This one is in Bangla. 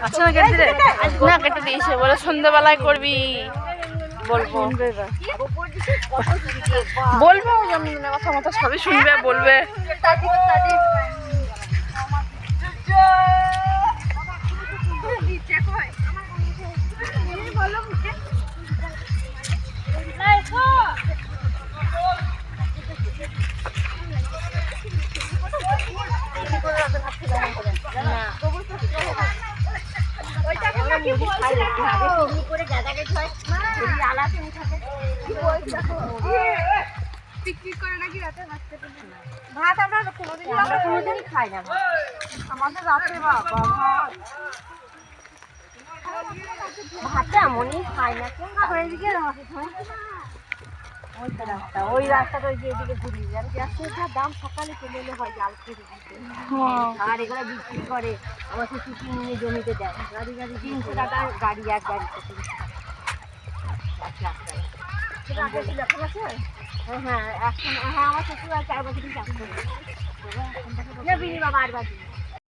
আচ্ছা না কেটে দিলে না কেটে দিয়েছে বলে সন্ধ্যাবেলায় করবি বলবো বলবে ও জন্মদিনের কথা মতো সবই শুনবে বলবে ভাত আমরা কোনোদিনই খাই না আমাদের রাতে ভাতটা এমনই খাই না ওই রাস্তাটা ওই যে এদিকে ঘুরিয়ে যান গ্যাসের যা দাম সকালে চলে এলে হয় জাল খেতে দিতে আর এগুলো বিক্রি করে আমার তো ছুটি নিয়ে জমিতে দেয় গাড়ি 300 টাকা গাড়ি এক গাড়িতে 300 টাকা হ্যাঁ এখন হ্যাঁ আমার শ্বশুর আর 4 বছরই চাকরি করে বাবা 8 বছর